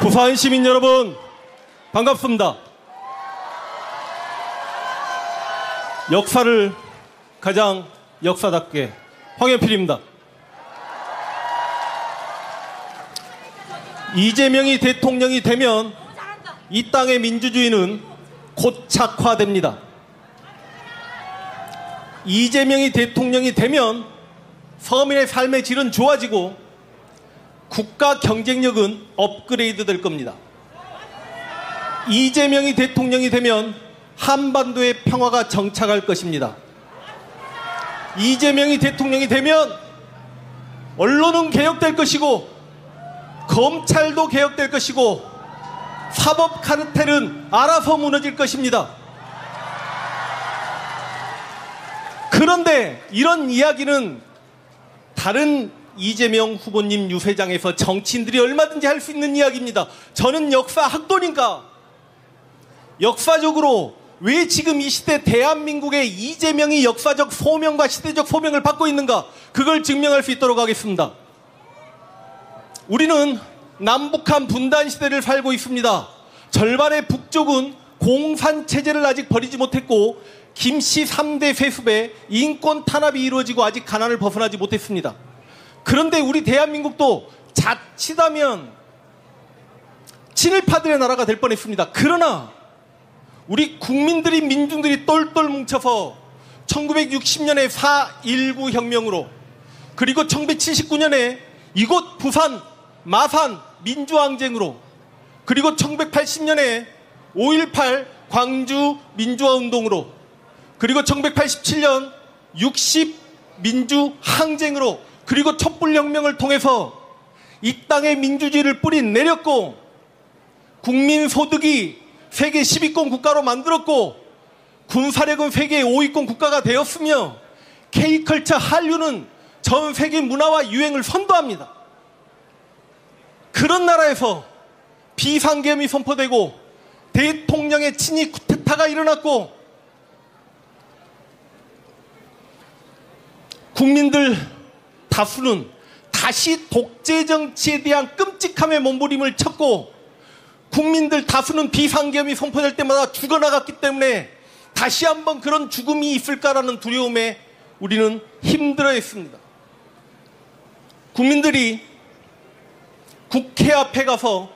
부산 시민 여러분, 반갑습니다. 역사를 가장 역사답게 황현필입니다. 이재명이 대통령이 되면 이 땅의 민주주의는 고착화됩니다. 이재명이 대통령이 되면 서민의 삶의 질은 좋아지고 국가 경쟁력은 업그레이드 될 겁니다. 이재명이 대통령이 되면 한반도의 평화가 정착할 것입니다. 이재명이 대통령이 되면 언론은 개혁될 것이고 검찰도 개혁될 것이고 사법 카르텔은 알아서 무너질 것입니다. 그런데 이런 이야기는 다른 이재명 후보님 유세장에서 정치인들이 얼마든지 할 수 있는 이야기입니다. 저는 역사학도니까 역사적으로 왜 지금 이 시대 대한민국의 이재명이 역사적 소명과 시대적 소명을 받고 있는가, 그걸 증명할 수 있도록 하겠습니다. 우리는 남북한 분단 시대를 살고 있습니다. 절반의 북쪽은 공산체제를 아직 버리지 못했고 김씨 3대 세습에 인권 탄압이 이루어지고 아직 가난을 벗어나지 못했습니다. 그런데 우리 대한민국도 자칫하면 친일파들의 나라가 될 뻔했습니다. 그러나 우리 국민들이, 민중들이 똘똘 뭉쳐서 1960년에 4.19 혁명으로, 그리고 1979년에 이곳 부산 마산 민주항쟁으로, 그리고 1980년에 5.18 광주 민주화운동으로, 그리고 1987년 60 민주항쟁으로, 그리고 촛불혁명을 통해서 이 땅에 민주주의를 뿌리 내렸고 국민소득이 세계 10위권 국가로 만들었고 군사력은 세계 5위권 국가가 되었으며 K컬처 한류는 전 세계 문화와 유행을 선도합니다. 그런 나라에서 비상계엄이 선포되고 대통령의 친위 쿠데타가 일어났고 국민들 다수는 다시 독재 정치에 대한 끔찍함에 몸부림을 쳤고 국민들 다수는 비상계엄이 선포될 때마다 죽어나갔기 때문에 다시 한번 그런 죽음이 있을까라는 두려움에 우리는 힘들어했습니다. 국민들이 국회 앞에 가서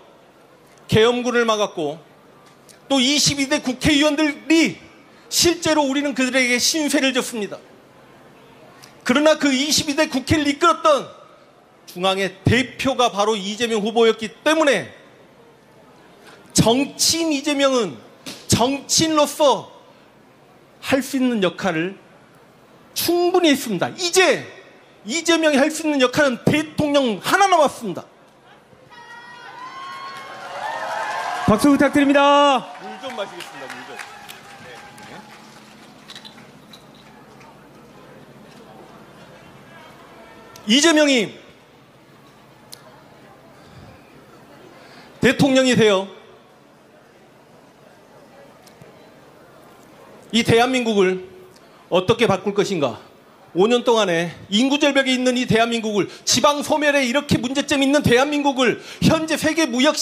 계엄군을 막았고 또 22대 국회의원들이 실제로 우리는 그들에게 신세를 졌습니다. 그러나 그 22대 국회를 이끌었던 중앙의 대표가 바로 이재명 후보였기 때문에 정치인 이재명은 정치인으로서 할 수 있는 역할을 충분히 했습니다. 이제 이재명이 할 수 있는 역할은 대통령 하나 남았습니다. 박수 부탁드립니다. 물 좀 마시겠습니다. 물 좀. 이재명이 대통령이 되어 이 대한민국을 어떻게 바꿀 것인가? 5년 동안에 인구절벽에 있는 이 대한민국을, 지방 소멸에 이렇게 문제점이 있는 대한민국을, 현재 세계 무역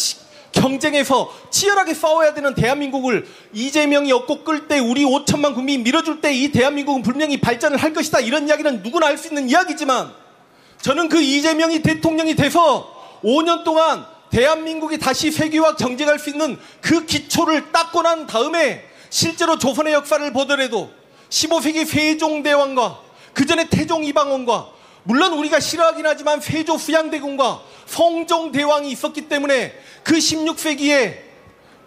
경쟁에서 치열하게 싸워야 되는 대한민국을 이재명이 얻고 끌 때, 우리 5천만 국민이 밀어줄 때 이 대한민국은 분명히 발전을 할 것이다. 이런 이야기는 누구나 할 수 있는 이야기지만 저는 그 이재명이 대통령이 돼서 5년 동안 대한민국이 다시 세계와 경쟁할 수 있는 그 기초를 닦고 난 다음에 실제로 조선의 역사를 보더라도 15세기 세종대왕과 그 전에 태종 이방원과, 물론 우리가 싫어하긴 하지만 세조 수양대군과 성종대왕이 있었기 때문에 그 16세기에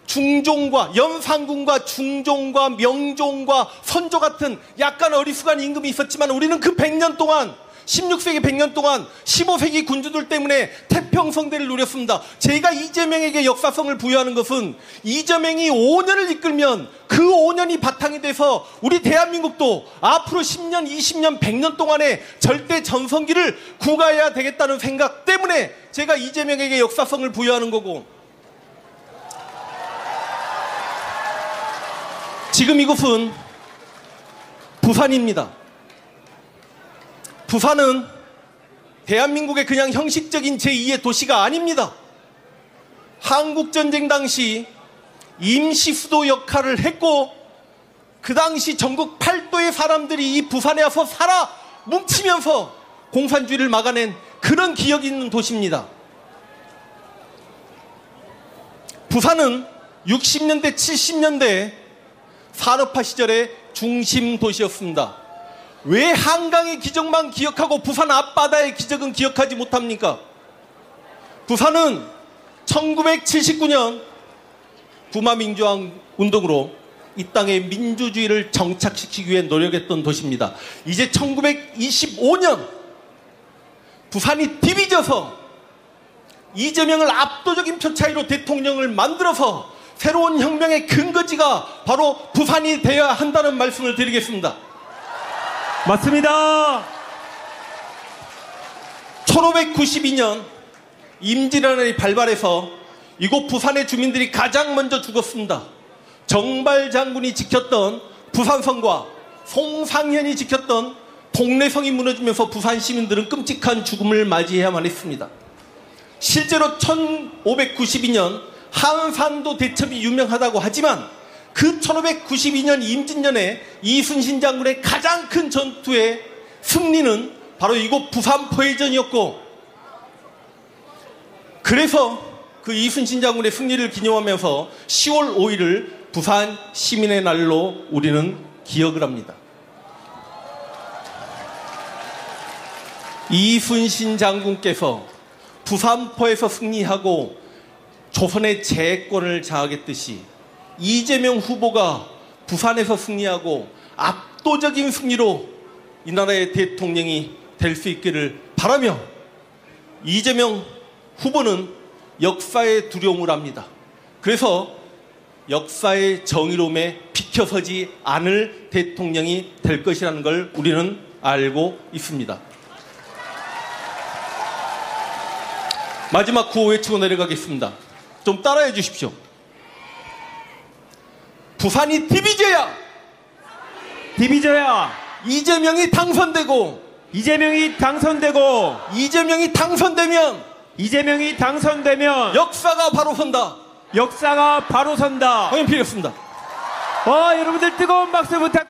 중종과 연산군과 중종과 명종과 선조 같은 약간 어리숙한 임금이 있었지만 우리는 그 100년 동안, 16세기 100년 동안 15세기 군주들 때문에 태평성대를 누렸습니다. 제가 이재명에게 역사성을 부여하는 것은 이재명이 5년을 이끌면 그 5년이 바탕이 돼서 우리 대한민국도 앞으로 10년, 20년, 100년 동안의 절대 전성기를 구가해야 되겠다는 생각 때문에 제가 이재명에게 역사성을 부여하는 거고, 지금 이곳은 부산입니다. 부산은 대한민국의 그냥 형식적인 제2의 도시가 아닙니다. 한국전쟁 당시 임시 수도 역할을 했고, 그 당시 전국 8도의 사람들이 이 부산에 와서 살아 뭉치면서 공산주의를 막아낸 그런 기억이 있는 도시입니다. 부산은 60년대, 70년대 산업화 시절의 중심 도시였습니다. 왜 한강의 기적만 기억하고 부산 앞바다의 기적은 기억하지 못합니까? 부산은 1979년 부마민주화 운동으로 이 땅에 민주주의를 정착시키기 위해 노력했던 도시입니다. 이제 1925년 부산이 디비져서 이재명을 압도적인 표 차이로 대통령을 만들어서 새로운 혁명의 근거지가 바로 부산이 되어야 한다는 말씀을 드리겠습니다. 맞습니다. 1592년 임진왜란이 발발해서 이곳 부산의 주민들이 가장 먼저 죽었습니다. 정발 장군이 지켰던 부산성과 송상현이 지켰던 동래성이 무너지면서 부산 시민들은 끔찍한 죽음을 맞이해야만 했습니다. 실제로 1592년 한산도 대첩이 유명하다고 하지만 그 1592년 임진년에 이순신 장군의 가장 큰 전투의 승리는 바로 이곳 부산 포회전이었고, 그래서 그 이순신 장군의 승리를 기념하면서 10월 5일을 부산 시민의 날로 우리는 기억을 합니다. 이순신 장군께서 부산포에서 승리하고 조선의 재권을 장악했듯이 이재명 후보가 부산에서 승리하고 압도적인 승리로 이 나라의 대통령이 될 수 있기를 바라며, 이재명 후보는 역사의 두려움을 합니다. 그래서 역사의 정의로움에 비켜서지 않을 대통령이 될 것이라는 걸 우리는 알고 있습니다. 마지막 구호 외치고 내려가겠습니다. 좀 따라해 주십시오. 부산이 디비져야 이재명이 당선되고, 이재명이 당선되면 역사가 바로 선다. 역사가 바로 선다. 황현필이었습니다. 여러분들 뜨거운 박수 부탁.